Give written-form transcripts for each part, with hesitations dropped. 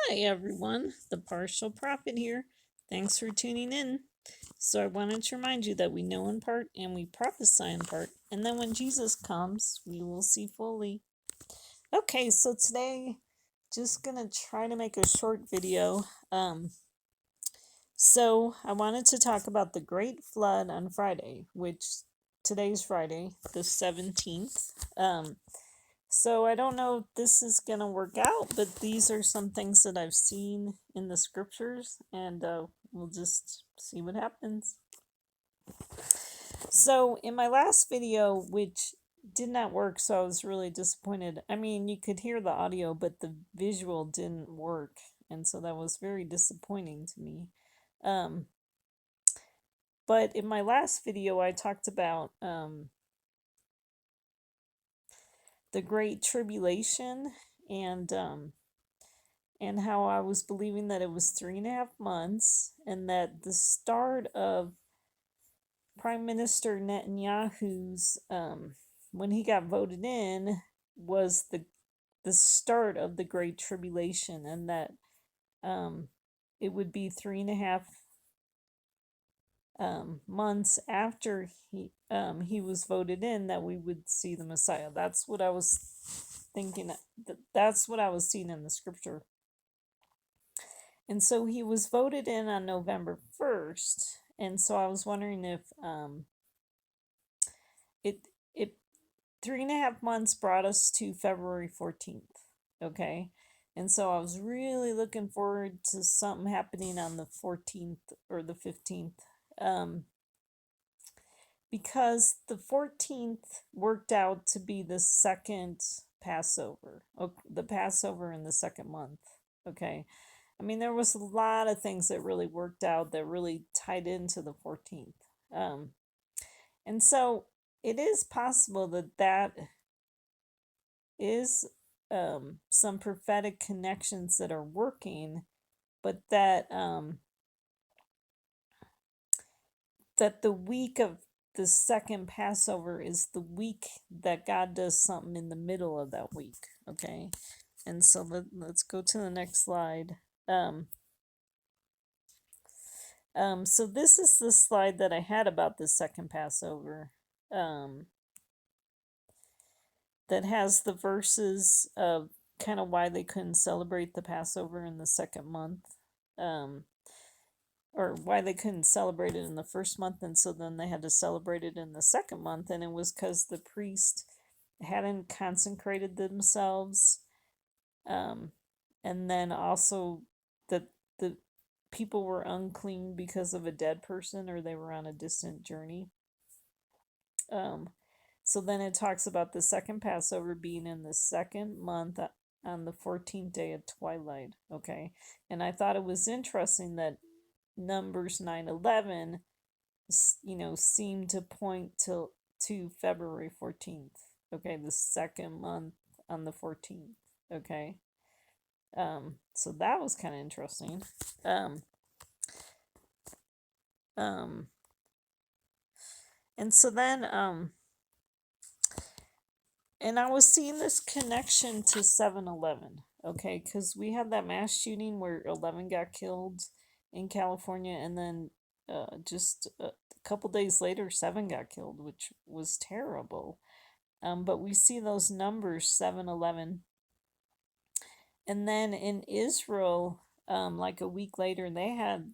Hi everyone, the partial prophet here. Thanks for tuning in. So I wanted to remind you that we know in part and we prophesy in part, and then when Jesus comes, we will see fully. Okay, so today just gonna try to make a short video. So I wanted to talk about the Great Flood on Friday, which today's Friday, the 17th. So I don't know if this is going to work out, but these are some things that I've seen in the scriptures, and we'll just see what happens. So in my last video, which did not work, so I was really disappointed. I mean, you could hear the audio, but the visual didn't work, and so that was very disappointing to me. But in my last video, I talked about the Great Tribulation and how I was believing that it was 3.5 months, and that the start of Prime Minister Netanyahu's when he got voted in was the start of the Great Tribulation, and that it would be 3.5 months after he was voted in that we would see the Messiah. That's what I was thinking. That's what I was seeing in the scripture. And so he was voted in on November 1st. And so I was wondering if it 3.5 months brought us to February 14th. Okay. And so I was really looking forward to something happening on the 14th or the 15th. Because the 14th worked out to be the second Passover. The Passover in the second month. Okay. I mean, there was a lot of things that really worked out that really tied into the 14th. And so it is possible that that is some prophetic connections that are working, but that that the week of the second Passover is the week that God does something in the middle of that week. Okay. And so let's go to the next slide. So this is the slide that I had about the second Passover, that has the verses of kind of why they couldn't celebrate the Passover in the second month, or why they couldn't celebrate it in the first month, and so then they had to celebrate it in the second month, and it was because the priest hadn't consecrated themselves, and then also that the people were unclean because of a dead person or they were on a distant journey. So then it talks about the second Passover being in the second month on the 14th day of twilight. Okay. And I thought it was interesting that Numbers 9:11, seemed to point to February 14th. Okay. The second month on the 14th. Okay. So that was kind of interesting. And so then, and I was seeing this connection to 7/11, okay, because we had that mass shooting where 11 got killed in California, and then just a couple days later, 7 got killed, which was terrible. But we see those numbers, 7/11. And then in Israel, like a week later, they had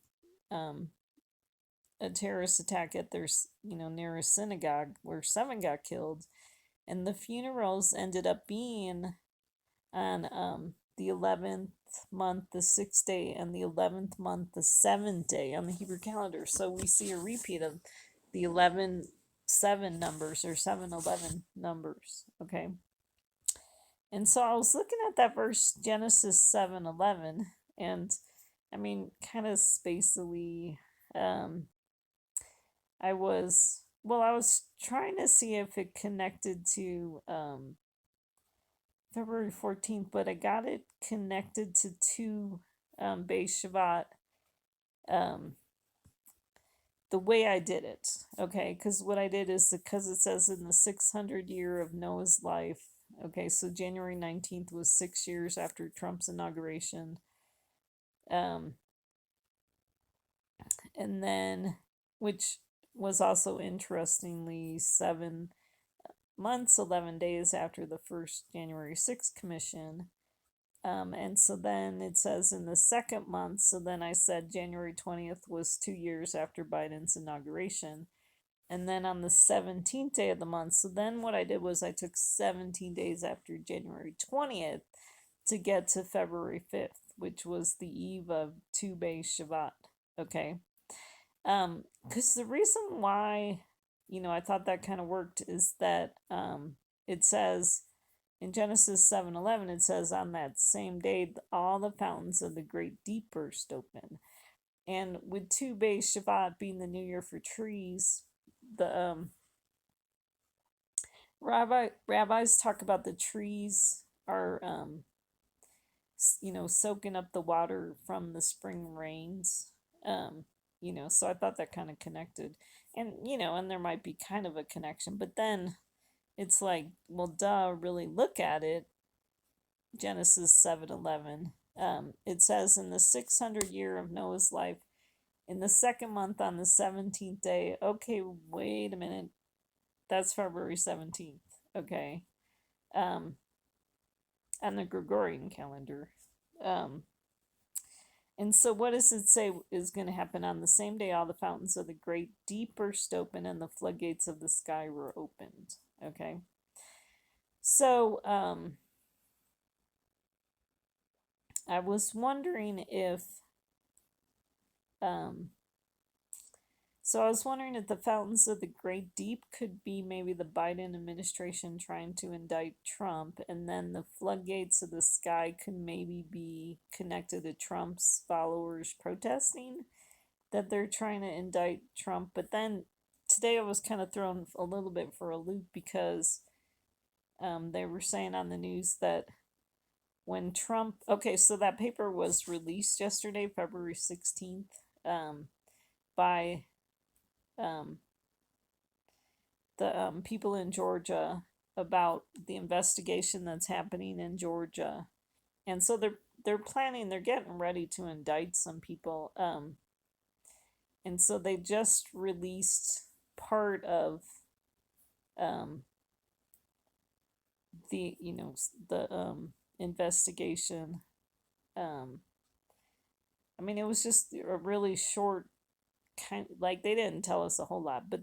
a terrorist attack at their, near a synagogue where 7 got killed. And the funerals ended up being on the 11th month, the 6th day, and the 11th month, the 7th day on the Hebrew calendar. So we see a repeat of the 11/7 numbers or 7/11 numbers. Okay. And so I was looking at that verse, Genesis 7:11, and I mean, kind of spacily, I was trying to see if it connected to February 14th, but I got it connected to 2 Beis Shabbat, the way I did it. Okay, because what I did is because it says in the 600 year of Noah's life. Okay, so January 19th was 6 years after Trump's inauguration. Um, and then, which was also interestingly 7 months, 11 days after the first January 6th commission. And so then it says in the second month, so then I said January 20th was 2 years after Biden's inauguration. And then on the 17th day of the month, so then what I did was I took 17 days after January 20th to get to February 5th, which was the eve of Tu B'Shavat. Okay. Because the reason why, I thought that kind of worked is that it says in Genesis 7:11, it says on that same day all the fountains of the great deep burst open. And with Tu B'Shavat being the new year for trees, the rabbis talk about the trees are soaking up the water from the spring rains. So I thought that kind of connected. And there might be kind of a connection, but then it's like, well, duh, really look at it. Genesis 7:11. It says in the 600 year of Noah's life, in the second month on the 17th day. Okay, wait a minute. That's February 17th. Okay. On the Gregorian calendar. And so what does it say is going to happen on the same day all the fountains of the great deep burst open and the floodgates of the sky were opened. Okay. So I was wondering if the fountains of the great deep could be maybe the Biden administration trying to indict Trump, and then the floodgates of the sky could maybe be connected to Trump's followers protesting that they're trying to indict Trump. But then today I was kind of thrown a little bit for a loop because they were saying on the news that when Trump, okay, so that paper was released yesterday, February 16th, by the people in Georgia about the investigation that's happening in Georgia. And so they're planning, they're getting ready to indict some people. And so they just released part of the investigation. I mean, it was just a really short like they didn't tell us a whole lot, but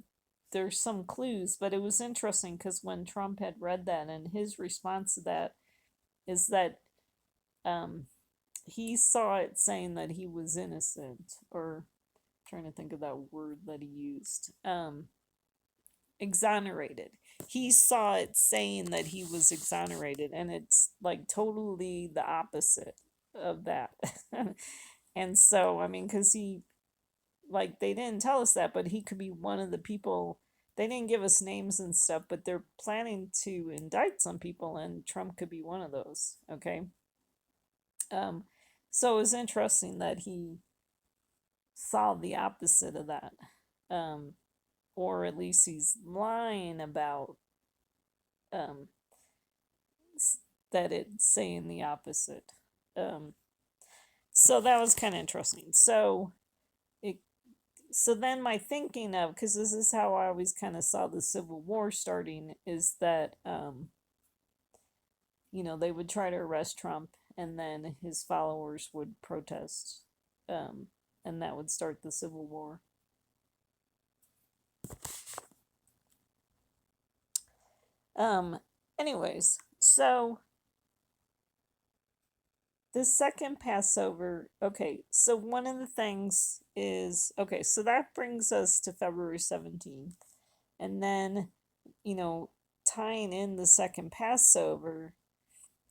there's some clues. But it was interesting because when Trump had read that, and his response to that is that he saw it saying that he was innocent, or trying to think of that word that he used, exonerated. He saw it saying that he was exonerated, and it's like totally the opposite of that. And so, I mean, because they didn't tell us that, but he could be one of the people. They didn't give us names and stuff, but they're planning to indict some people, and Trump could be one of those. Okay. So it was interesting that he saw the opposite of that. Or at least he's lying about that it's saying the opposite. So that was kind of interesting. So then my thinking of, because this is how I always kind of saw the Civil War starting, is that they would try to arrest Trump, and then his followers would protest, and that would start the Civil War. Anyways, so the second Passover, okay, so one of the things is, okay, so that brings us to February 17th. And then, tying in the second Passover,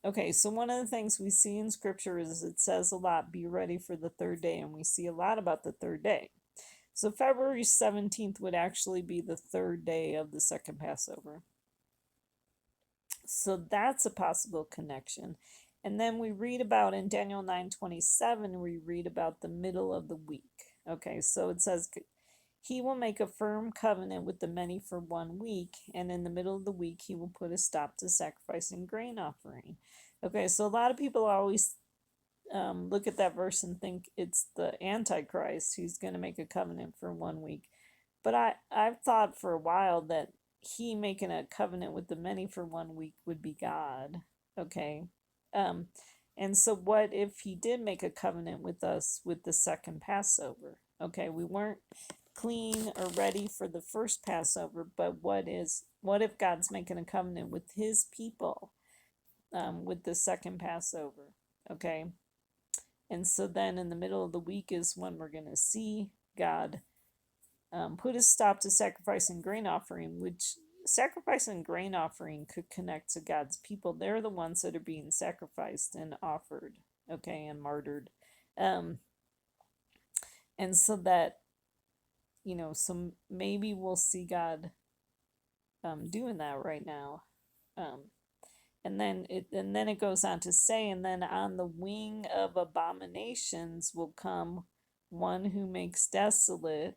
okay, so one of the things we see in scripture is it says a lot, be ready for the third day, and we see a lot about the third day. So February 17th would actually be the third day of the second Passover. So that's a possible connection. And then we read about in Daniel 9:27, we read about the middle of the week. Okay, so it says, he will make a firm covenant with the many for 1 week, and in the middle of the week, he will put a stop to sacrifice and grain offering. Okay, so a lot of people always look at that verse and think it's the Antichrist who's going to make a covenant for 1 week. But I've thought for a while that he making a covenant with the many for 1 week would be God. Okay. Um, and so what if he did make a covenant with us with the second Passover? Okay, we weren't clean or ready for the first Passover, but what if God's making a covenant with his people with the second Passover? Okay. And so then in the middle of the week is when we're going to see God put a stop to sacrifice and grain offering, which sacrifice and grain offering could connect to God's people. They're the ones that are being sacrificed and offered, okay, and martyred. Um, and so that, so maybe we'll see God doing that right now. And then it goes on to say, and then on the wing of abominations will come one who makes desolate,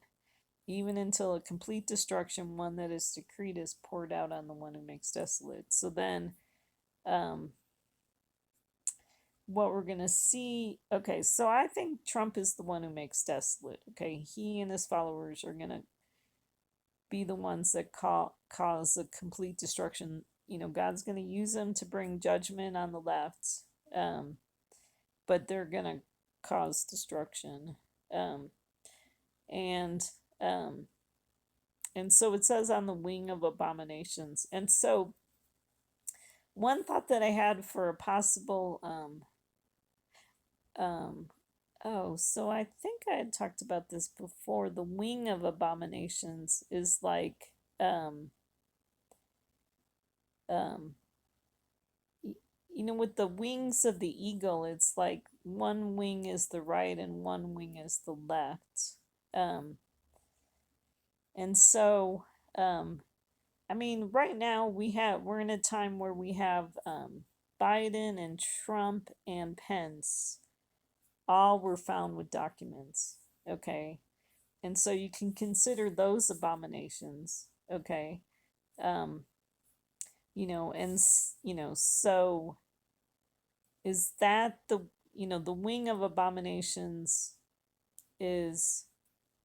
even until a complete destruction, one that is decreed is poured out on the one who makes desolate. So then, what we're going to see, okay, so I think Trump is the one who makes desolate. Okay, he and his followers are going to be the ones that cause a complete destruction. God's going to use them to bring judgment on the left, but they're going to cause destruction. And um, and so it says on the wing of abominations. And so one thought that I had for a possible so I think I had talked about this before. The wing of abominations is like um with the wings of the eagle, it's like one wing is the right and one wing is the left. And so I mean, right now we're in a time where we have Biden and Trump and Pence all were found with documents. Okay. And so you can consider those abominations. Okay. Um, so is that the wing of abominations is,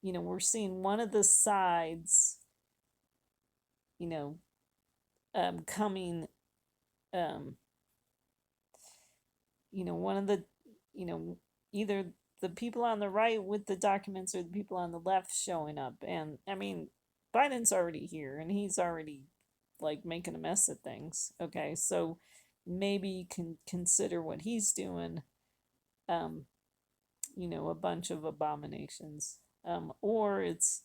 we're seeing one of the sides, coming, um, one of the, either the people on the right with the documents or the people on the left showing up. And I mean, Biden's already here and he's already like making a mess of things. Okay, so maybe you can consider what he's doing, a bunch of abominations. Or it's,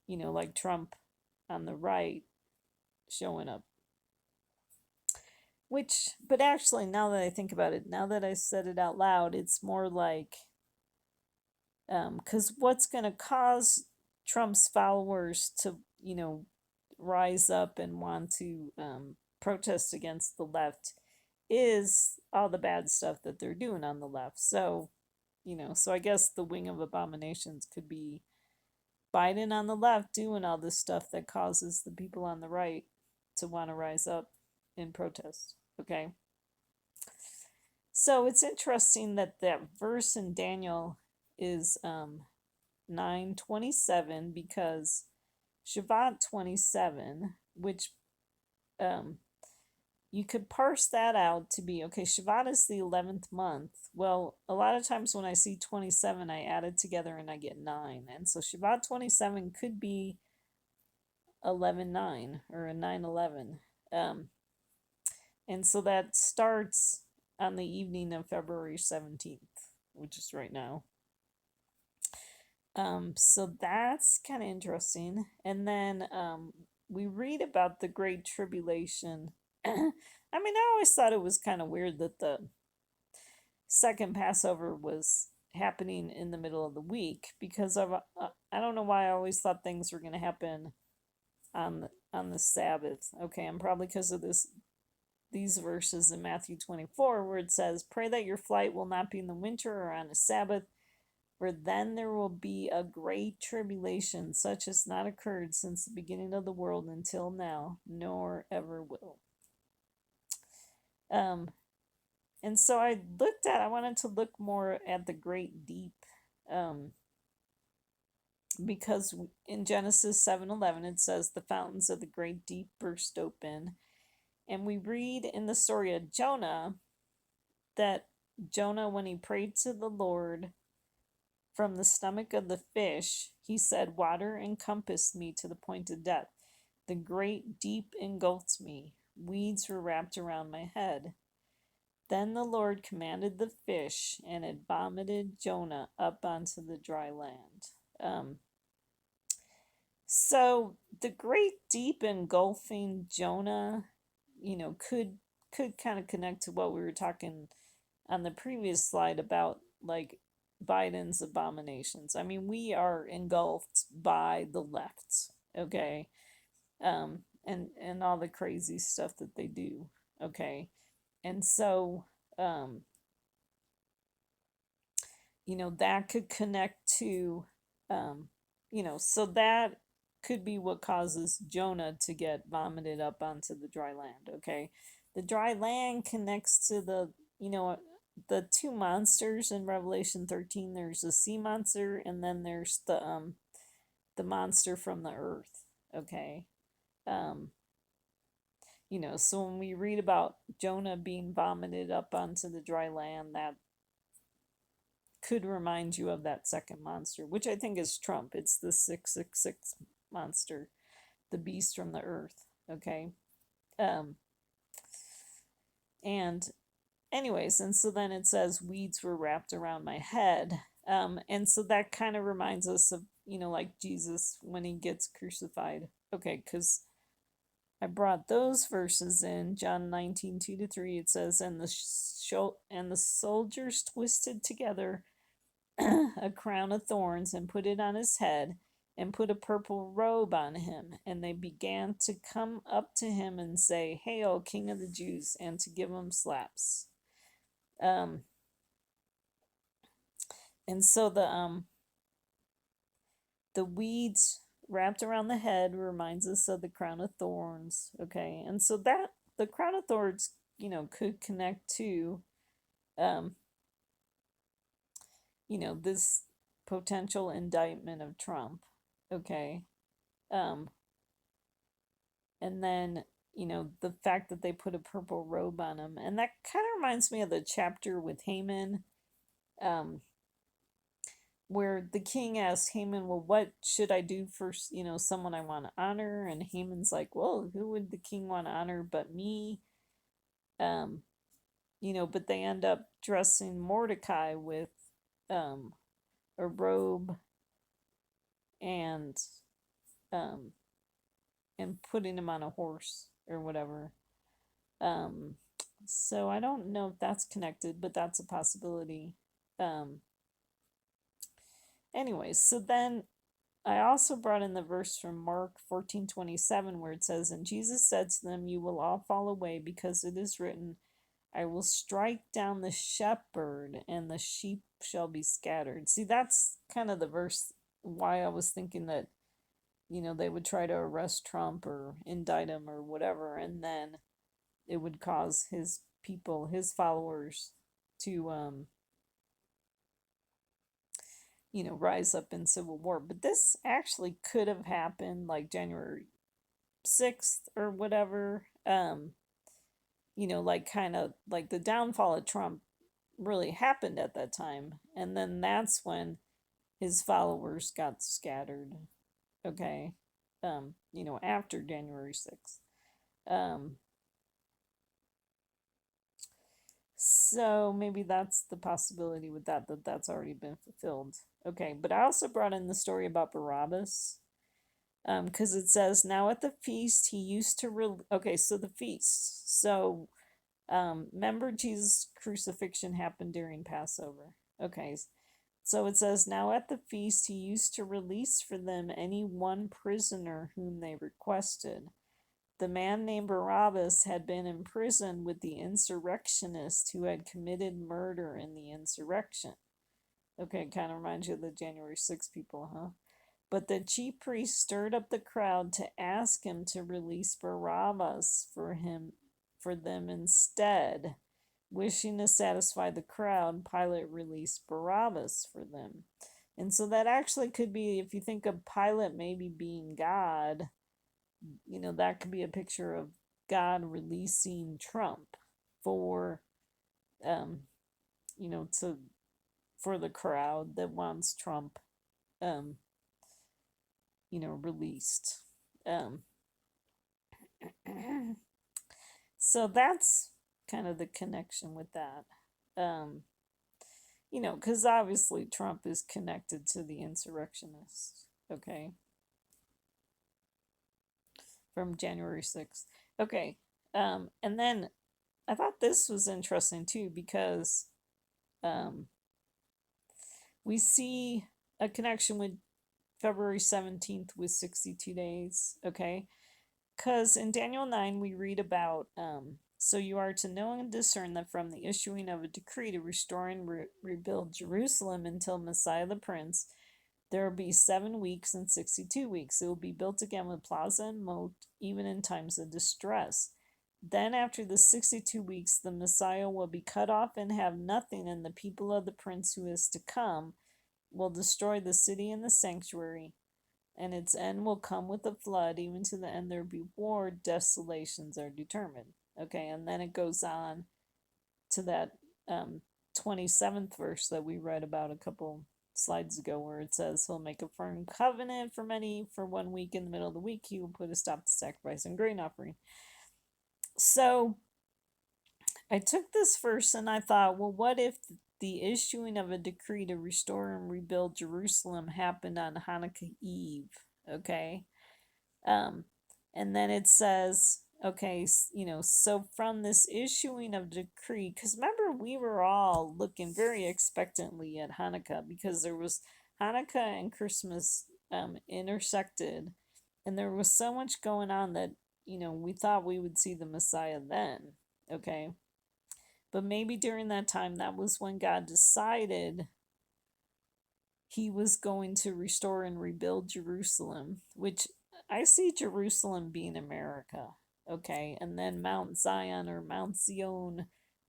like Trump on the right showing up. But actually, now that I think about it, now that I said it out loud, it's more like, because what's going to cause Trump's followers to, rise up and want to protest against the left is all the bad stuff that they're doing on the left. So, so I guess the wing of abominations could be Biden on the left doing all this stuff that causes the people on the right to want to rise up in protest. Okay. So it's interesting that verse in Daniel is 9:27, because Shabbat 27, which you could parse that out to be, okay, Shabbat is the 11th month. Well, a lot of times when I see 27, I add it together and I get 9. And so Shabbat 27 could be 11/9 or a 9/11. And so that starts on the evening of February 17th, which is right now. So that's kind of interesting. And then we read about the Great Tribulation. I mean, I always thought it was kind of weird that the second Passover was happening in the middle of the week, because I don't know why I always thought things were going to happen on the Sabbath. Okay, and probably because of these verses in Matthew 24 where it says, "Pray that your flight will not be in the winter or on a Sabbath, for then there will be a great tribulation, such as not occurred since the beginning of the world until now, nor ever will." And so I wanted to look more at the great deep, um, because in Genesis 7:11 it says the fountains of the great deep burst open. And we read in the story of Jonah that Jonah, when he prayed to the Lord from the stomach of the fish, he said, "Water encompassed me to the point of death. The great deep engulfed me. Weeds were wrapped around my head." Then the Lord commanded the fish, and it vomited Jonah up onto the dry land. Um, so the great deep engulfing Jonah, could kind of connect to what we were talking on the previous slide about, like Biden's abominations. I mean, we are engulfed by the left, okay, and all the crazy stuff that they do, okay, and so um, that could connect to, um, so that could be what causes Jonah to get vomited up onto the dry land, okay? The dry land connects to the two monsters in Revelation 13. There's a sea monster, and then there's the monster from the earth, okay? Um, so when we read about Jonah being vomited up onto the dry land, that could remind you of that second monster, which I think is Trump. It's the 666 monster, the beast from the earth. Okay. Um, and anyways, and so then it says weeds were wrapped around my head. And so that kind of reminds us of, like Jesus when he gets crucified. Okay, because I brought those verses in John 19:2-3. It says, and the soldiers twisted together a crown of thorns and put it on his head and put a purple robe on him. And they began to come up to him and say, "Hail, King of the Jews," and to give him slaps. Um, and so the weeds wrapped around the head reminds us of the crown of thorns. Okay, and so that the crown of thorns, could connect to, um, this potential indictment of Trump. Okay. Um, and then, the fact that they put a purple robe on him. And that kind of reminds me of the chapter with Haman, um, where the king asked Haman, "Well, what should I do for, someone I want to honor?" And Haman's like, "Well, who would the king want to honor but me?" Um, but they end up dressing Mordecai with um, a robe and um, putting him on a horse or whatever. Um, so I don't know if that's connected, but that's a possibility. Um, anyways, so then I also brought in the verse from Mark 14:27 where it says, "And Jesus said to them, you will all fall away because it is written, I will strike down the shepherd and the sheep shall be scattered." See, that's kind of the verse why I was thinking that, they would try to arrest Trump or indict him or whatever, and then it would cause his people, his followers, to rise up in civil war. But this actually could have happened like January 6th or whatever. Like kind of like the downfall of Trump really happened at that time. And then that's when his followers got scattered. Okay. After January 6th. Um, So maybe that's the possibility with that's already been fulfilled. Okay, but I also brought in the story about Barabbas, because it says, "Now at the feast he used to okay, so the feast. So remember Jesus' crucifixion happened during Passover. Okay, so it says, "Now at the feast he used to release for them any one prisoner whom they requested. The man named Barabbas had been imprisoned with the insurrectionists who had committed murder in the insurrection." Okay, kind of reminds you of the January 6th people, huh? "But the chief priest stirred up the crowd to ask him to release Barabbas for them instead. Wishing to satisfy the crowd, Pilate released Barabbas for them. And so that actually could be, if you think of Pilate maybe being God, that could be a picture of God releasing Trump for, um, to for the crowd that wants Trump, um, released. Um, so that's kind of the connection with that. Um, because obviously Trump is connected to the insurrectionists, okay, from January 6th. Okay, and then I thought this was interesting too because um, we see a connection with February 17th with 62 days, okay? Because in Daniel 9, we read about, so you are to know and discern that from the issuing of a decree to restore and rebuild Jerusalem until Messiah the Prince, there will be 7 weeks and 62 weeks. It will be built again with plaza and moat, even in times of distress. Then, after the 62 weeks, the Messiah will be cut off and have nothing, and the people of the Prince who is to come will destroy the city and the sanctuary, and its end will come with a flood, even to the end there be war, desolations are determined. Okay, and then it goes on to that 27th verse that we read about a couple slides ago, where it says he'll make a firm covenant for 1 week. In the middle of the week he will put a stop to sacrifice and grain offering. So I took this verse and I thought, well, what if the issuing of a decree to restore and rebuild Jerusalem happened on Hanukkah Eve? Okay. Um, and then it says, okay, so from this issuing of decree, because remember, we were all looking very expectantly at Hanukkah because there was Hanukkah and Christmas intersected, and there was so much going on that, we thought we would see the Messiah then, okay? But maybe during that time, that was when God decided he was going to restore and rebuild Jerusalem, which I see Jerusalem being America, okay? And then Mount Zion or Mount Zion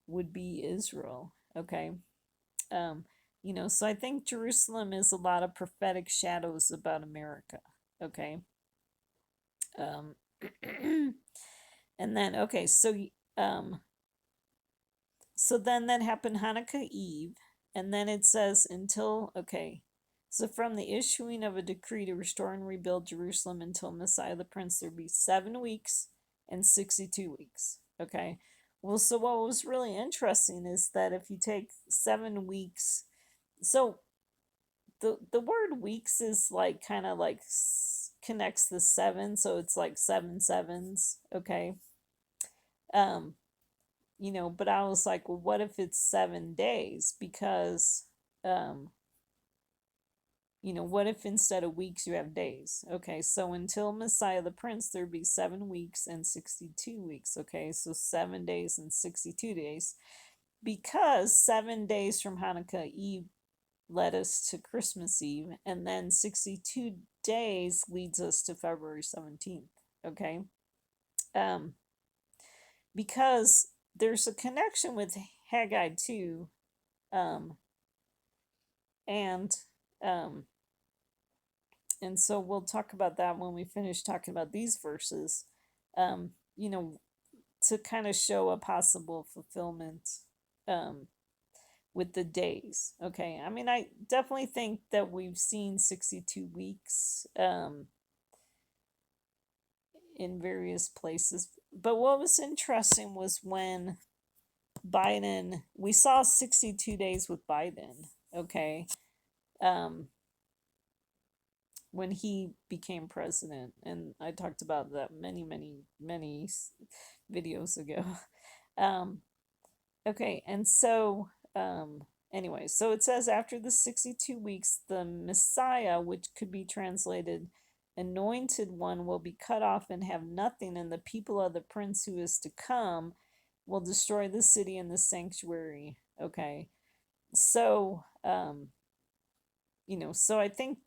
would be Israel, okay? So I think Jerusalem is a lot of prophetic shadows about America, okay? Um, and then, okay, um, so then that happened Hanukkah Eve, and then it says so from the issuing of a decree to restore and rebuild Jerusalem until Messiah the Prince, there'd be 7 weeks and 62 weeks. Okay. Well, so what was really interesting is that if you take 7 weeks, so the word weeks is like kind of like connects the 7, so it's like 7 sevens. Okay. Um, but I was like, well, what if it's 7 days? Because, what if instead of weeks you have days? Okay, so until Messiah the Prince, there'd be 7 weeks and 62 weeks. Okay, so 7 days and 62 days. Because 7 days from Hanukkah Eve led us to Christmas Eve, and then 62 days leads us to February 17th. Okay, because there's a connection with Haggai 2, and um, and so we'll talk about that when we finish talking about these verses, um, you know, to kind of show a possible fulfillment with the days. Okay, I mean, I definitely think that we've seen 62 weeks in various places, but what was interesting was when we saw 62 days with Biden, okay, when he became president, and I talked about that many videos ago. Okay, and so anyway, so it says after the 62 weeks, the Messiah, which could be translated anointed one, will be cut off and have nothing, and the people of the prince who is to come will destroy the city and the sanctuary. Okay, so so I think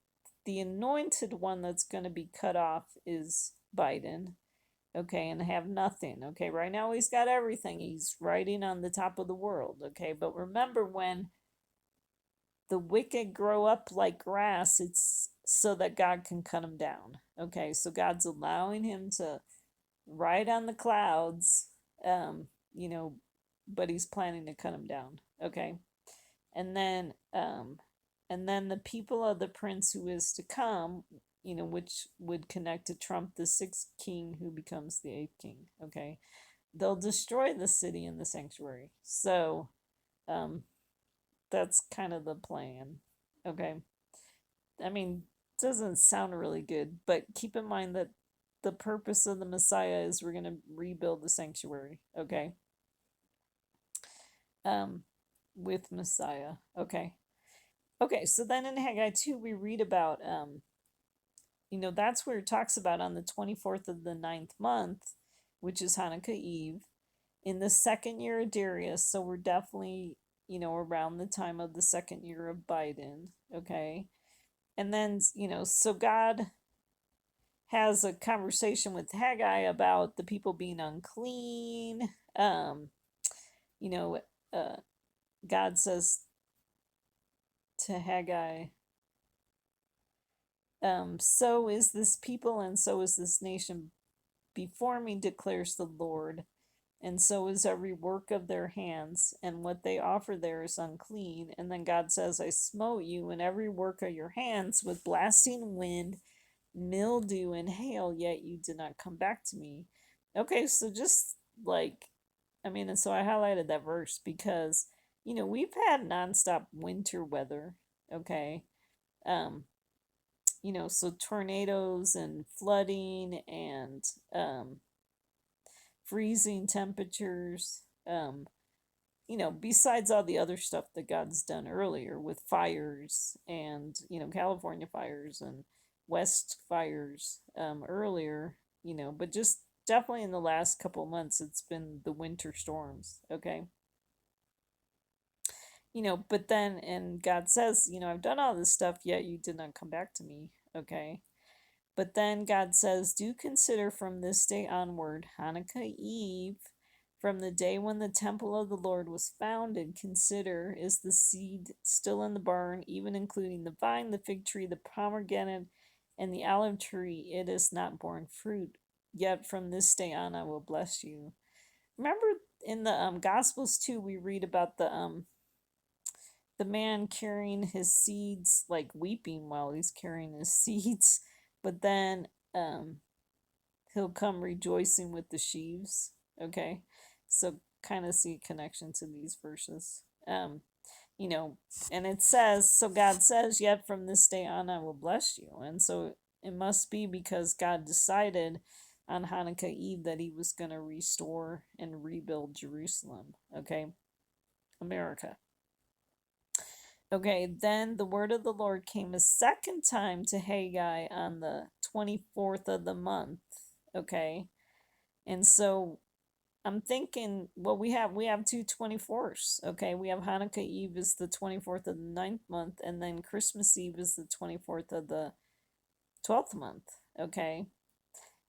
the anointed one that's going to be cut off is Biden. okay, and have nothing. Okay, right now he's got everything. He's riding on the top of the world. Okay, but remember, when the wicked grow up like grass, it's so that God can cut them down. Okay, so God's allowing him to ride on the clouds, um, you know, but he's planning to cut him down. Okay, and then the people of the prince who is to come, which would connect to Trump, the sixth king who becomes the eighth king. Okay, they'll destroy the city and the sanctuary. So um, that's kind of the plan. Okay, I mean, doesn't sound really good, but keep in mind that the purpose of the Messiah is we're going to rebuild the sanctuary. Okay, um, with Messiah. Okay. Okay, so then in Haggai 2, we read about, that's where it talks about on the 24th of the ninth month, which is Hanukkah Eve, in the second year of Darius. So we're definitely, around the time of the second year of Biden. Okay. And then, so God has a conversation with Haggai about the people being unclean. You know, uh, God says to Haggai, so is this people and so is this nation before me, declares the Lord, and so is every work of their hands, and what they offer there is unclean. And then God says, I smote you and every work of your hands with blasting wind, mildew, and hail, yet you did not come back to me. Okay, so just like, and so I highlighted that verse because, we've had nonstop winter weather, okay? Um, so tornadoes and flooding and freezing temperatures, besides all the other stuff that God's done earlier with fires and, California fires and West fires earlier, but just definitely in the last couple of months, it's been the winter storms, okay? But then, and God says, I've done all this stuff, yet you did not come back to me, okay? But then God says, do consider from this day onward, Hanukkah Eve, from the day when the temple of the Lord was founded, consider, is the seed still in the barn, even including the vine, the fig tree, the pomegranate, and the olive tree? It is not borne fruit. Yet from this day on I will bless you. Remember in the Gospels too, we read about the man carrying his seeds, like weeping while he's carrying his seeds, but then he'll come rejoicing with the sheaves. Okay, so kind of see a connection to these verses. You know, and it says, so God says, yet from this day on I will bless you. And so it must be because God decided on Hanukkah Eve that he was going to restore and rebuild Jerusalem. Okay, America. Okay, then the word of the Lord came a second time to Haggai on the 24th of the month. Okay, and so I'm thinking, well, we have two 24ths. Okay, we have Hanukkah Eve is the 24th of the ninth month, and then Christmas Eve is the 24th of the 12th month. Okay,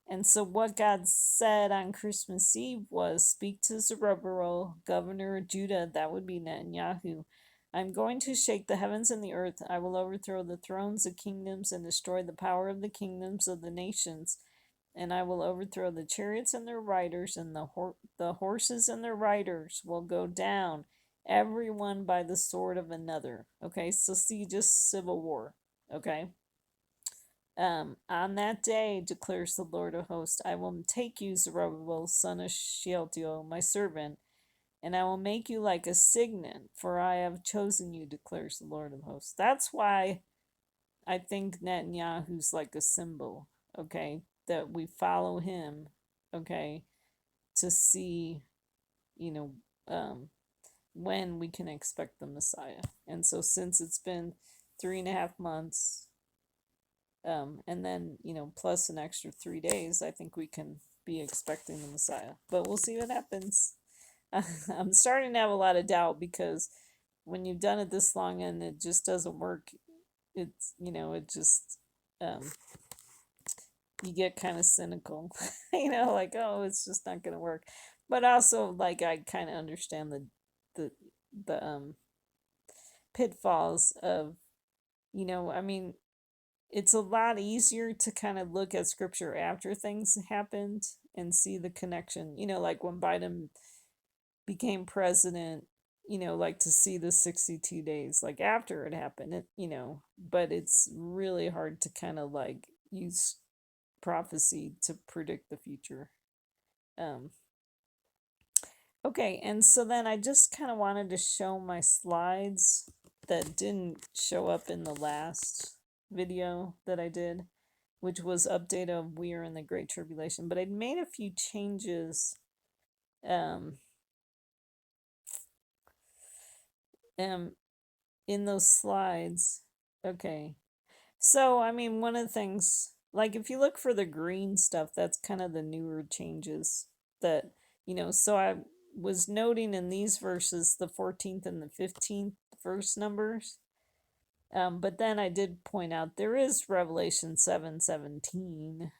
and so what God said on Christmas Eve was, speak to Zerubbabel, governor of Judah, that would be Netanyahu. I'm going to shake the heavens and the earth. I will overthrow the thrones of kingdoms and destroy the power of the kingdoms of the nations. And I will overthrow the chariots and their riders, and the horses and their riders will go down, everyone by the sword of another. Okay, so see, just civil war. Okay. On that day, declares the Lord of hosts, I will take you, Zerubbabel, son of Shealtiel, my servant, and I will make you like a signet, for I have chosen you, declares the Lord of hosts. That's why I think Netanyahu's like a symbol, okay, that we follow him, okay, to see, you know, when we can expect the Messiah. And so since it's been 3.5 months, and then, plus an extra 3 days, I think we can be expecting the Messiah. But we'll see what happens. I'm starting to have a lot of doubt because when you've done it this long and it just doesn't work, it's, it just, you get kind of cynical, like, oh, it's just not gonna work. But also, like, I kind of understand the the pitfalls of, I mean, it's a lot easier to kind of look at scripture after things happened and see the connection. Like when Biden became president, like to see the 62 days, like after it happened, but it's really hard to kind of like use prophecy to predict the future. Um, okay, and so then I just kind of wanted to show my slides that didn't show up in the last video that I did, which was update of We Are in the Great Tribulation. But I'd made a few changes um, um, in those slides. Okay. So, I mean, one of the things, like if you look for the green stuff, that's kind of the newer changes that, so I was noting in these verses the 14th and the 15th verse numbers. But then I did point out there is Revelation 7:17,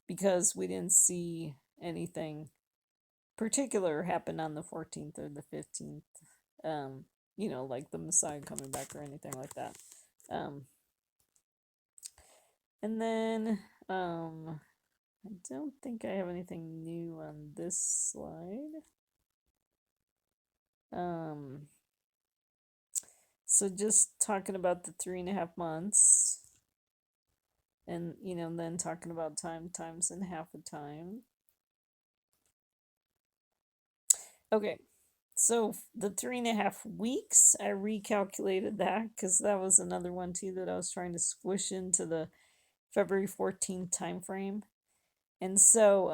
because we didn't see anything particular happen on the 14th or the 15th, like the Messiah coming back or anything like that. And then I don't think I have anything new on this slide. So just talking about the 3.5 months, and then talking about times and half a time. Okay, so the 3.5 weeks, I recalculated that because that was another one too that I was trying to squish into the February 14th time frame. And so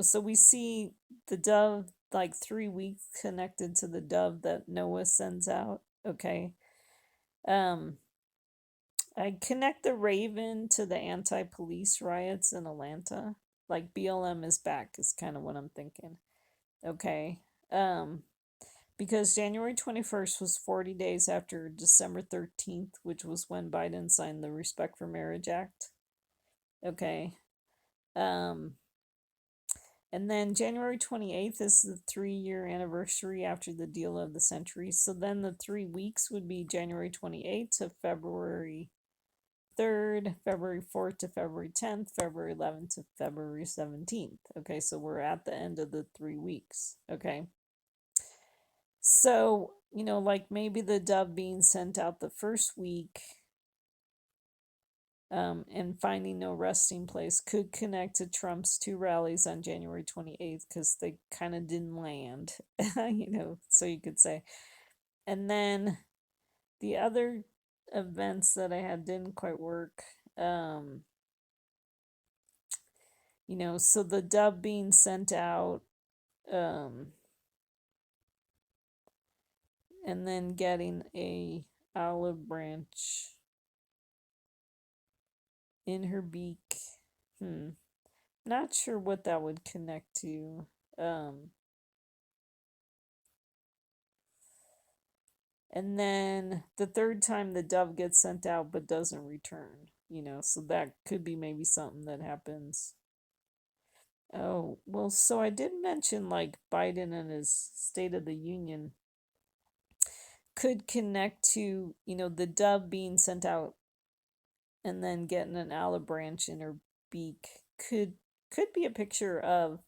so we see the dove, like 3 weeks connected to the dove that Noah sends out. Okay. I connect the raven to the anti-police riots in Atlanta. Like BLM is back is kind of what I'm thinking. Okay. Because January 21st was 40 days after December 13th, which was when Biden signed the Respect for Marriage Act. Okay. And then January 28th is the 3-year anniversary after the deal of the century. So then the 3 weeks would be January 28th to February 3rd, February 4th to February 10th, February 11th to February 17th. Okay, so we're at the end of the 3 weeks. Okay. So, like maybe the dove being sent out the first week and finding no resting place could connect to Trump's 2 rallies on January 28th because they kind of didn't land, so you could say. And then the other events that I had didn't quite work. So the dove being sent out, and then getting a olive branch in her beak. Not sure what that would connect to. And then the third time the dove gets sent out but doesn't return, so that could be maybe something that happens. Oh, well, so I did mention like Biden and his State of the Union could connect to, the dove being sent out and then getting an olive branch in her beak could be a picture of,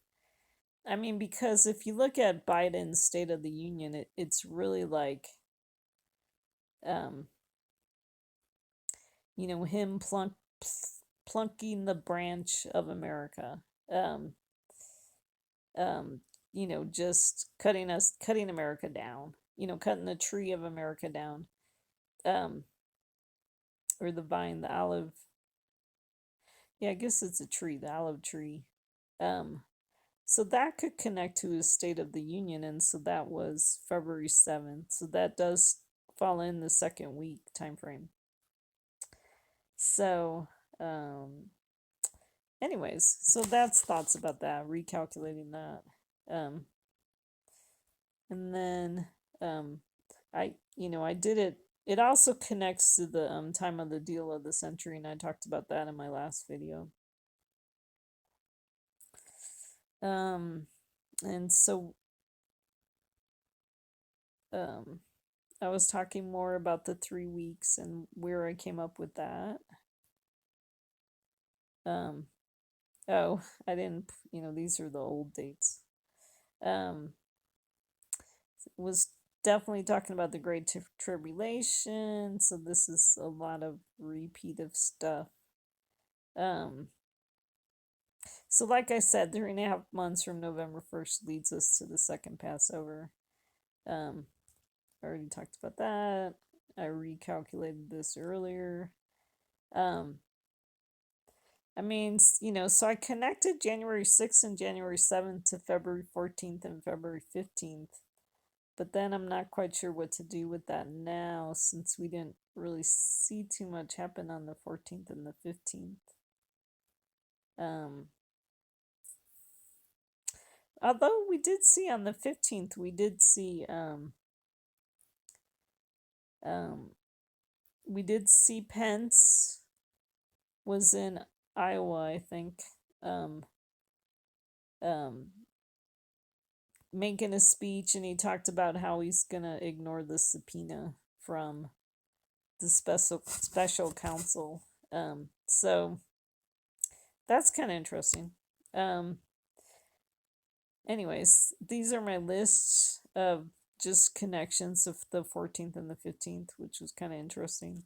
I mean, because if you look at Biden's State of the Union, it's really like him plunking the branch of America, um, just cutting America down, cutting the tree of America down, or the vine, the olive. Yeah, I guess it's a tree, the olive tree. So that could connect to his State of the Union, and so that was February 7th. So that does fall in the second week time frame. So, anyways, so that's thoughts about that, recalculating that. And then I did it it also connects to the time of the deal of the century, and I talked about that in my last video. And so I was talking more about the 3 weeks and where I came up with that. Oh, I didn't, these are the old dates. Was definitely talking about the Great Tribulation, so this is a lot of repeat of stuff. So like I said, 3.5 months from November 1st leads us to the second Passover. I already talked about that. I recalculated this earlier. I mean, so I connected January 6th and January 7th to February 14th and February 15th. But then I'm not quite sure what to do with that now, since we didn't really see too much happen on the 14th and the 15th. Although we did see on the 15th, we did see Pence was in Iowa, I think, making a speech, and he talked about how he's gonna ignore the subpoena from the special counsel. So that's kind of interesting. Anyways, these are my lists of just connections of the 14th and the 15th, which was kind of interesting.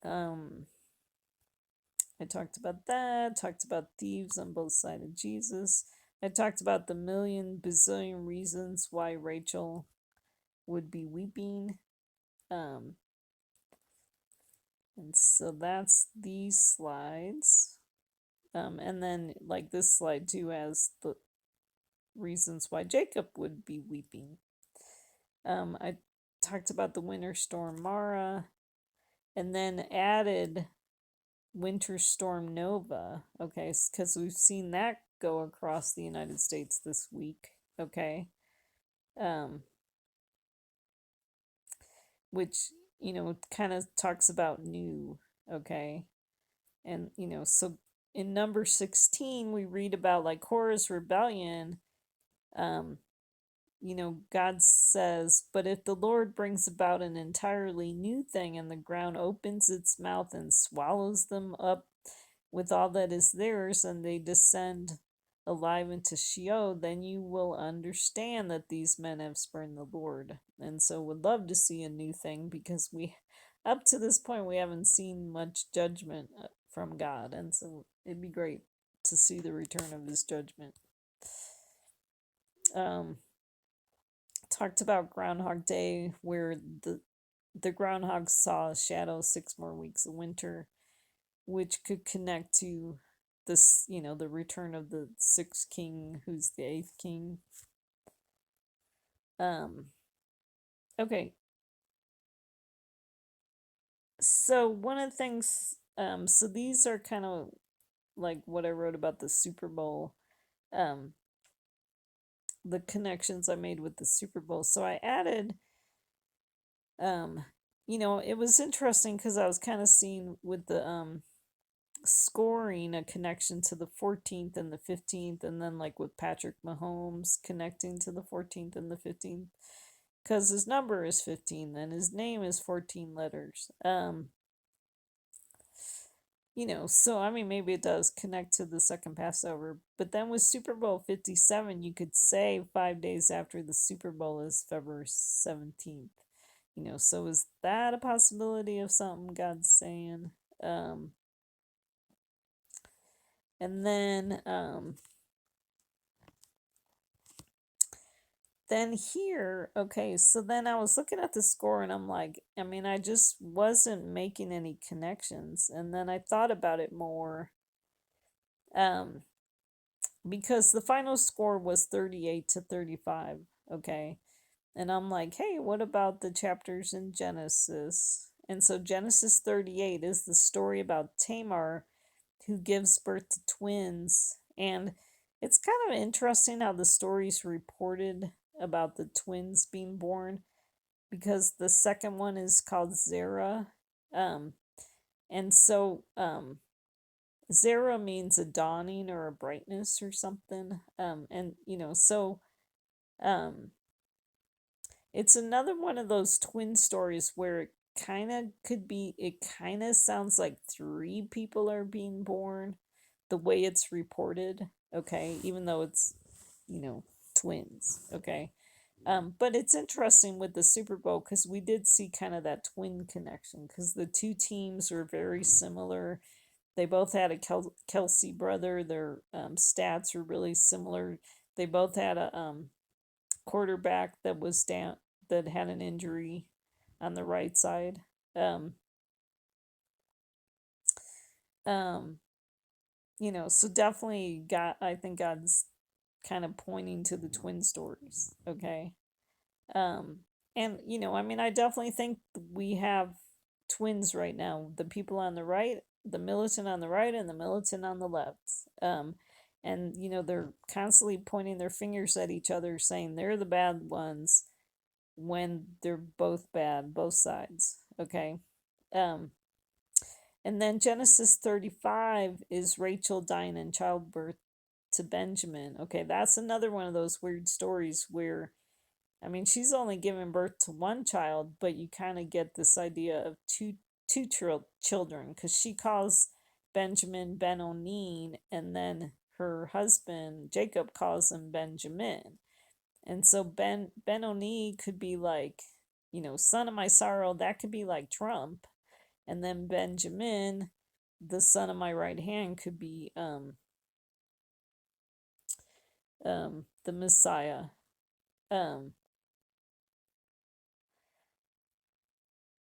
I talked about that, talked about thieves on both sides of Jesus. I talked about the million bazillion reasons why Rachel would be weeping. And so that's these slides. And then like this slide too has the reasons why Jacob would be weeping. I talked about the winter storm Mara, and then added winter storm Nova. Okay, because we've seen that go across the United States this week. Okay, which kind of talks about new. Okay, and so in number 16 we read about like Korah's rebellion. God says, but if the Lord brings about an entirely new thing and the ground opens its mouth and swallows them up with all that is theirs, and they descend alive into Sheol, then you will understand that these men have spurned the Lord. And so would love to see a new thing, because up to this point, we haven't seen much judgment from God. And so it'd be great to see the return of his judgment. Talked about Groundhog Day, where the groundhog saw a shadow 6 more weeks of winter, which could connect to this, the return of the 6th king, who's the 8th king. Okay. So one of the things, so these are kind of like what I wrote about the Super Bowl, the connections I made with the Super Bowl. So I added, it was interesting because I was kind of seeing with the scoring a connection to the 14th and the 15th, and then like with Patrick Mahomes connecting to the 14th and the 15th, because his number is 15 and his name is 14 letters. So I mean, maybe it does connect to the second Passover, but then with Super Bowl 57, you could say 5 days after the Super Bowl is February 17th. So is that a possibility of something God's saying? And then here, okay, so then I was looking at the score and I'm like, I mean, I just wasn't making any connections. And then I thought about it more, because the final score was 38-35, okay? And I'm like, hey, what about the chapters in Genesis? And so Genesis 38 is the story about Tamar, who gives birth to twins. And it's kind of interesting how the story's reported about the twins being born, because the second one is called Zara. Um, and so Zara means a dawning or a brightness or something. And so um, it's another one of those twin stories where it kind of sounds like three people are being born the way it's reported, okay, even though it's, you know, twins, okay. But it's interesting with the Super Bowl because we did see kind of that twin connection because the two teams were very similar. They both had a Kelsey brother. Their stats were really similar. They both had a quarterback that was down, that had an injury on the right side. Um, um, so definitely I think God's kind of pointing to the twin stories. Okay. Um, and I mean, I definitely think we have twins right now. The people on the right, the militant on the right, and the militant on the left. And they're constantly pointing their fingers at each other, saying they're the bad ones when they're both bad, both sides. Okay. Um, and then Genesis 35 is Rachel dying in childbirth to Benjamin. Okay, that's another one of those weird stories where, I mean, she's only given birth to one child, but you kind of get this idea of two children because she calls Benjamin Ben-Onin, and then her husband Jacob calls him Benjamin. And so Ben-Oni could be like, son of my sorrow, that could be like Trump. And then Benjamin, the son of my right hand, could be the Messiah. Um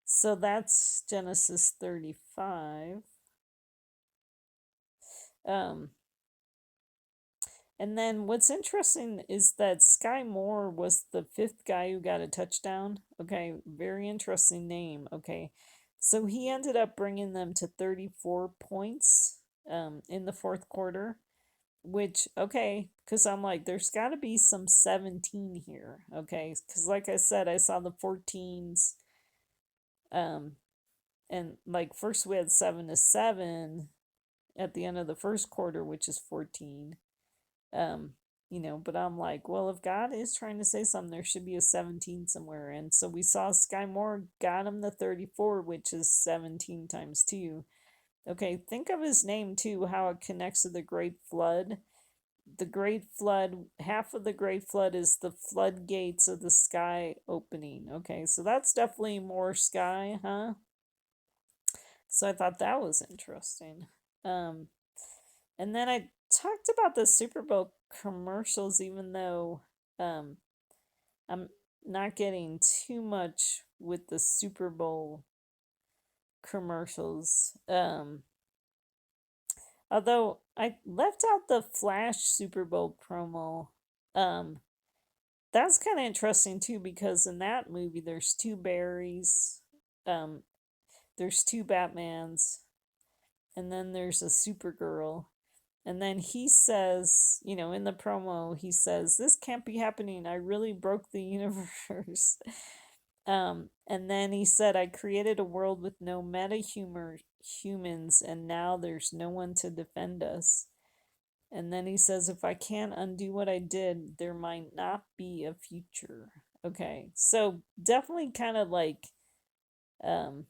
so that's Genesis 35. Um And then what's interesting is that Sky Moore was the fifth guy who got a touchdown. Okay, very interesting name. Okay, so he ended up bringing them to 34 points in the fourth quarter, which, okay, because I'm like, there's got to be some 17 here. Okay, because like I said, I saw the 14s. Um, and like first we had 7-7 at the end of the first quarter, which is 14. Um, but I'm like, well, if God is trying to say something, there should be a 17 somewhere. And so we saw Sky Moore got him the 34, which is 17 times 2. Okay, think of his name too, how it connects to the Great Flood. The Great Flood, half of the Great Flood is the floodgates of the sky opening. Okay, so that's definitely more sky, huh? So I thought that was interesting. Um, and then I talked about the Super Bowl commercials, even though um, I'm not getting too much with the Super Bowl commercials. Although I left out the Flash Super Bowl promo. Um, that's kind of interesting too because in that movie there's two Barrys, um, there's two Batmans, and then there's a Supergirl. And then he says, in the promo, he says, "This can't be happening. I really broke the universe." And then he said, "I created a world with no humans, and now there's no one to defend us." And then he says, "If I can't undo what I did, there might not be a future." Okay, so definitely kind of like, um,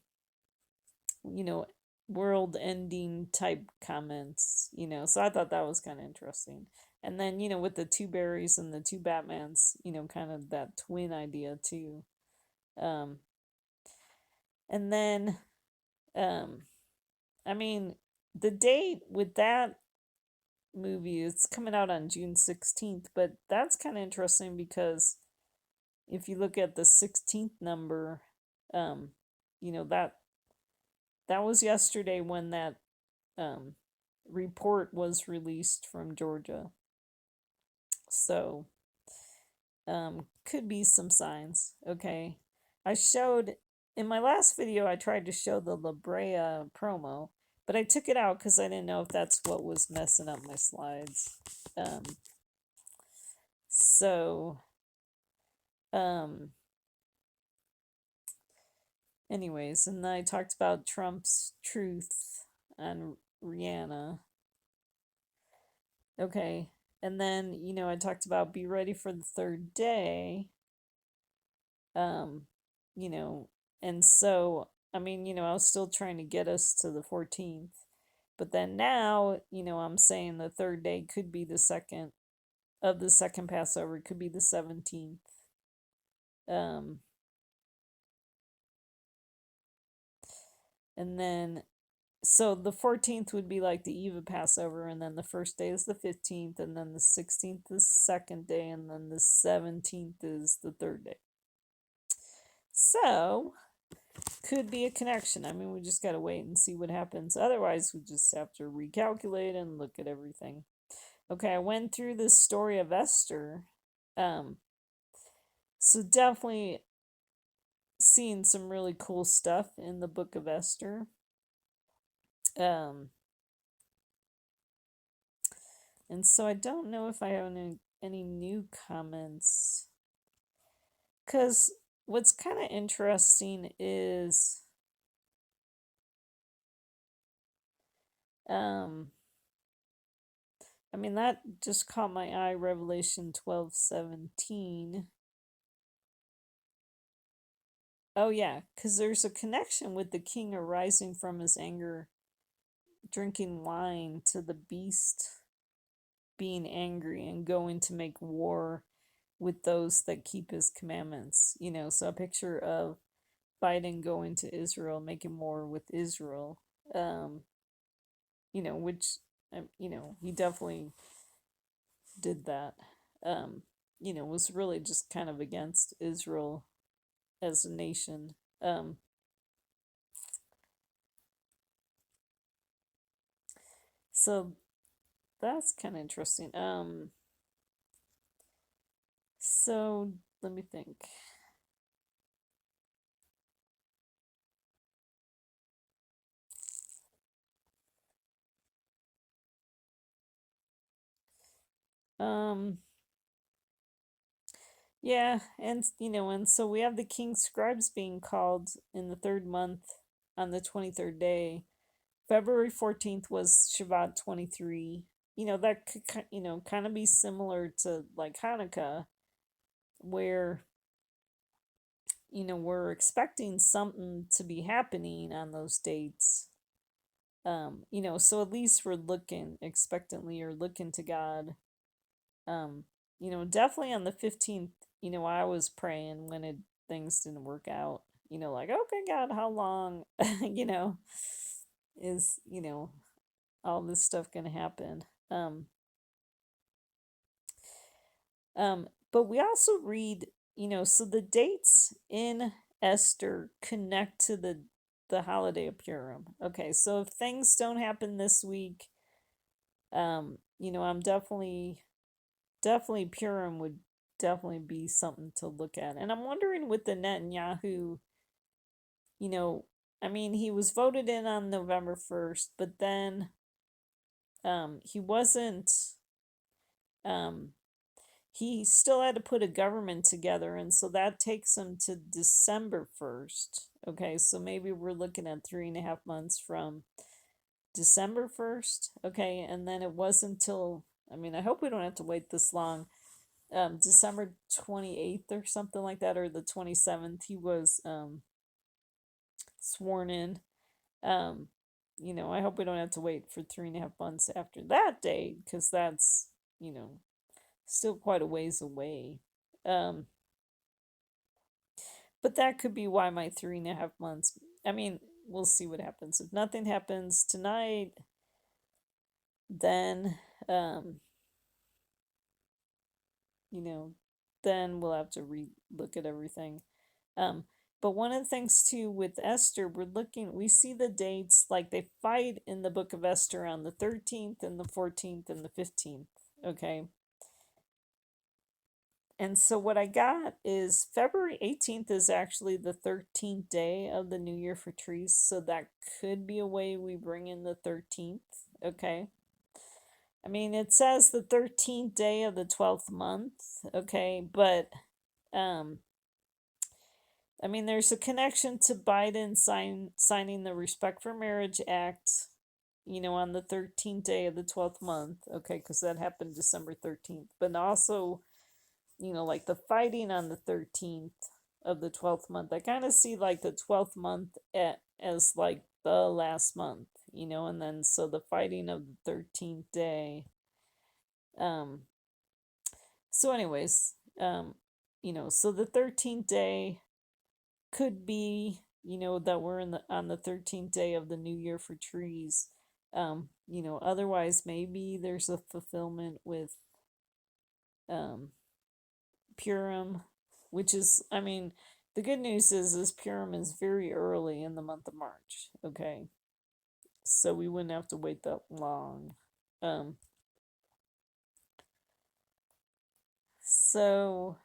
you know, world ending type comments, so I thought that was kind of interesting. And then, with the two Barrys and the two Batmans, kind of that twin idea too. Um, and then, um, I mean, the date with that movie, it's coming out on June 16th, but that's kind of interesting because if you look at the 16th number, um, that was yesterday when that um, report was released from Georgia. So, could be some signs. Okay. I showed, in my last video, I tried to show the La Brea promo, but I took it out because I didn't know if that's what was messing up my slides. Um, so, um, Anyways, and then I talked about Trump's truth on Rihanna. Okay. And then, I talked about be ready for the third day. Um, you know, and so, I was still trying to get us to the 14th. But then now, I'm saying the third day could be the second of the second Passover, could be the 17th. Um, and then so the 14th would be like the eve of Passover, and then the first day is the 15th, and then the 16th is the second day, and then the 17th is the third day. So, could be a connection. We just got to wait and see what happens. Otherwise, we just have to recalculate and look at everything. Okay, I went through the story of Esther. Um, so definitely seeing some really cool stuff in the book of Esther. Um, and so I don't know if I have any new comments. Because what's kind of interesting is um that just caught my eye, Revelation 12:17. Oh yeah, because there's a connection with the king arising from his anger, drinking wine, to the beast being angry and going to make war with those that keep his commandments. So a picture of Biden going to Israel, making war with Israel. Um, which he definitely did that. Um, was really just kind of against Israel as a nation. So that's kind of interesting. So let me think. Um, yeah, and so we have the king's scribes being called in the third month on the 23rd day. February 14th was Shabbat 23. That could kind of be similar to like Hanukkah, where we're expecting something to be happening on those dates. So at least we're looking expectantly or looking to God. Um, definitely on the 15th, I was praying when things didn't work out. Like, okay, God, how long, is, all this stuff gonna happen? Um, but we also read, so the dates in Esther connect to the holiday of Purim. Okay, so if things don't happen this week, I'm definitely Purim would definitely be something to look at. And I'm wondering with the Netanyahu, you know, he was voted in on November 1st, but then he wasn't um he still had to put a government together, and so that takes him to December 1st. Okay, so maybe we're looking at 3.5 months from December 1st. Okay, and then it wasn't until, I hope we don't have to wait this long. December 28th or something like that, or the 27th, he was sworn in. Um, I hope we don't have to wait for 3.5 months after that date, because that's, you know, still quite a ways away. Um, but that could be why my 3.5 months. We'll see what happens. If nothing happens tonight, then, you know, then we'll have to look at everything. Um, but one of the things too with Esther, we see the dates, like they fight in the book of Esther on the 13th and the 14th and the 15th. Okay. And so what I got is February 18th is actually the 13th day of the New Year for trees. So that could be a way we bring in the 13th. Okay. It says the 13th day of the 12th month. Okay. But, um, I mean, there's a connection to Biden signing the Respect for Marriage Act, on the 13th day of the 12th month. Okay, because that happened December 13th. But also, like the fighting on the 13th of the 12th month. I kind of see like the 12th month as like the last month, and then so the fighting of the 13th day. Um, so, anyways, so the 13th day could be, that we're on the 13th day of the new year for trees. Otherwise maybe there's a fulfillment with um Purim, which is, I mean, the good news is Purim is very early in the month of March, okay? So we wouldn't have to wait that long. Um so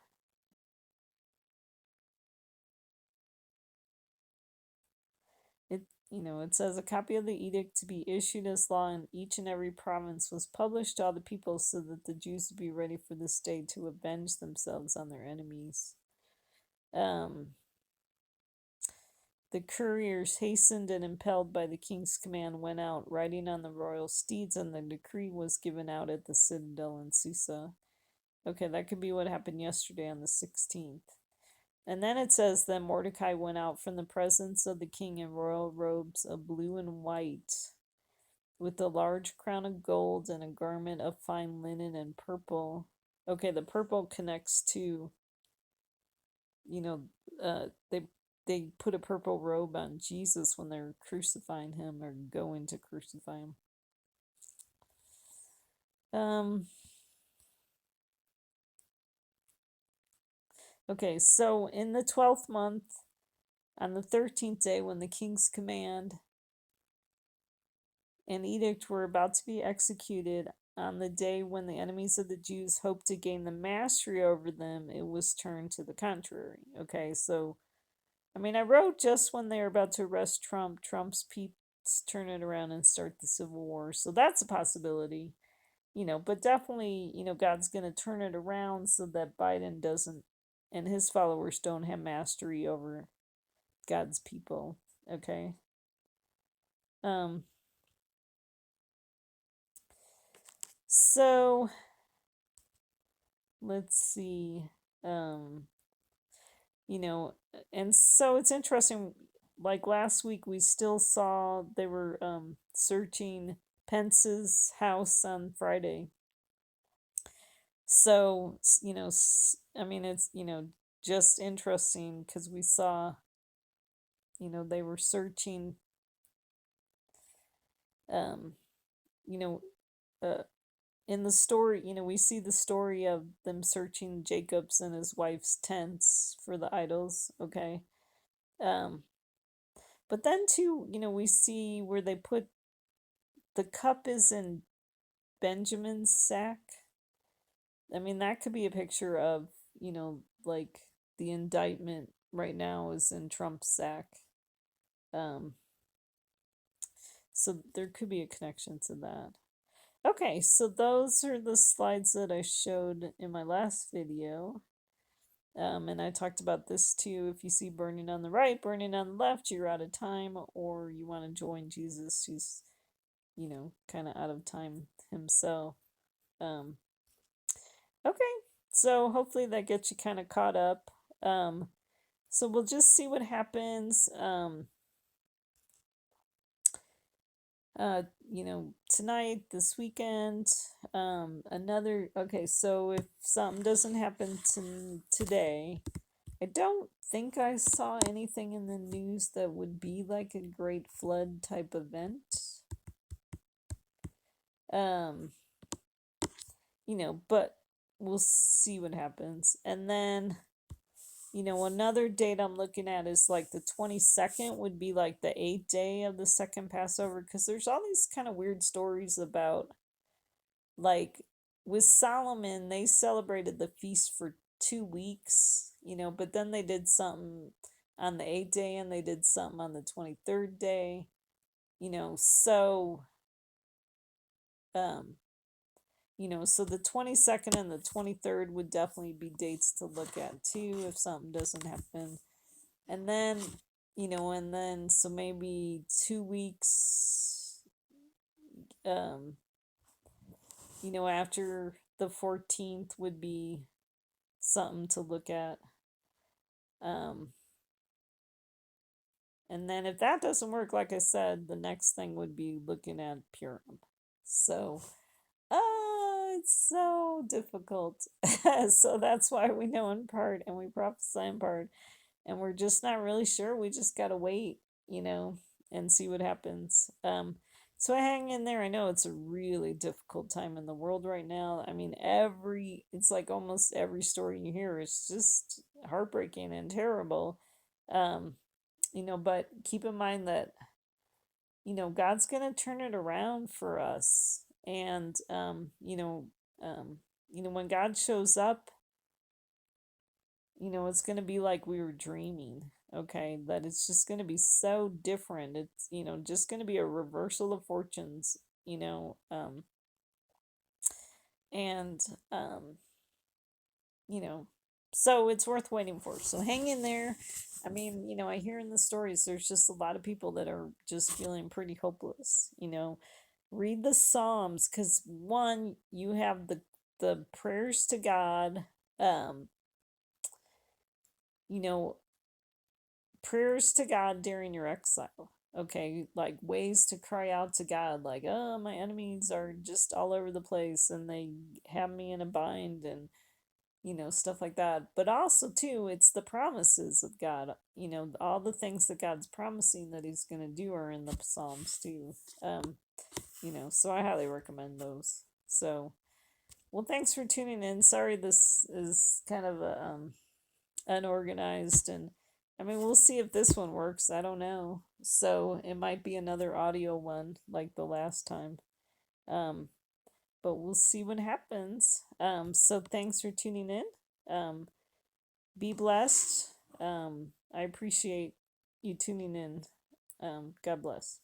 It it says a copy of the edict to be issued as law in each and every province was published to all the people so that the Jews would be ready for this day to avenge themselves on their enemies. Um, the couriers, hastened and impelled by the king's command, went out, riding on the royal steeds, and the decree was given out at the citadel in Susa. Okay, that could be what happened yesterday on the 16th. And then it says that Mordecai went out from the presence of the king in royal robes of blue and white, with a large crown of gold and a garment of fine linen and purple. Okay, the purple connects to, you know, they put a purple robe on Jesus when they're crucifying him or going to crucify him. Okay, so in the 12th month, on the 13th day, when the king's command and edict were about to be executed, on the day when the enemies of the Jews hoped to gain the mastery over them, it was turned to the contrary. Okay, so I mean, I wrote just when they're about to arrest Trump, Trump's peeps turn it around and start the Civil War. So that's a possibility, but definitely, God's going to turn it around so that Biden doesn't and his followers don't have mastery over God's people. Okay. Um, so let's see. Um, you know, and so it's interesting. Like last week, we still saw they were searching Pence's house on Friday. So, I mean, it's, just interesting because we saw, they were searching, um, you know, uh, in the story, we see the story of them searching Jacob's and his wife's tents for the idols, okay? Um, but then too, we see where they put the cup is in Benjamin's sack. I mean, that could be a picture of, like the indictment right now is in Trump's sack. Um, so there could be a connection to that. Okay, so those are the slides that I showed in my last video. And I talked about this too. If you see burning on the right, burning on the left, you're out of time, or you want to join Jesus, who's, kind of out of time himself. Um, okay, so hopefully that gets you kind of caught up. So we'll just see what happens. Tonight, this weekend, okay, so if something doesn't happen today, I don't think I saw anything in the news that would be like a great flood type event. Um, but we'll see what happens. And then, another date I'm looking at is like the 22nd would be like the 8th day of the second Passover, because there's all these kind of weird stories about, like, with Solomon, they celebrated the feast for 2 weeks, but then they did something on the 8th day and they did something on the 23rd day, so um so the 22nd and the 23rd would definitely be dates to look at too if something doesn't happen. And then, and then so maybe 2 weeks, um, after the 14th would be something to look at. Um, and then if that doesn't work, like I said, the next thing would be looking at Purim. So, it's so difficult. So that's why we know in part and we prophesy in part. And we're just not really sure. We just gotta wait, and see what happens. So I hang in there. I know it's a really difficult time in the world right now. I mean, it's like almost every story you hear is just heartbreaking and terrible. Um, but keep in mind that, God's gonna turn it around for us. And when God shows up, it's going to be like we were dreaming, okay? That it's just going to be so different. It's, just going to be a reversal of fortunes, and, um, you know, so it's worth waiting for. So hang in there. I mean, I hear in the stories there's just a lot of people that are just feeling pretty hopeless, Read the Psalms because one, you have the prayers to God, um, you know, prayers to God during your exile. Okay, like ways to cry out to God, like, oh, my enemies are just all over the place and they have me in a bind, and stuff like that. But also, too, it's the promises of God. All the things that God's promising that He's going to do are in the Psalms, too. So I highly recommend those. So, well, thanks for tuning in. Sorry, this is kind of unorganized, and I mean, we'll see if this one works. I don't know. So it might be another audio one like the last time. Um, but we'll see what happens. So thanks for tuning in. Um, be blessed. I appreciate you tuning in. God bless.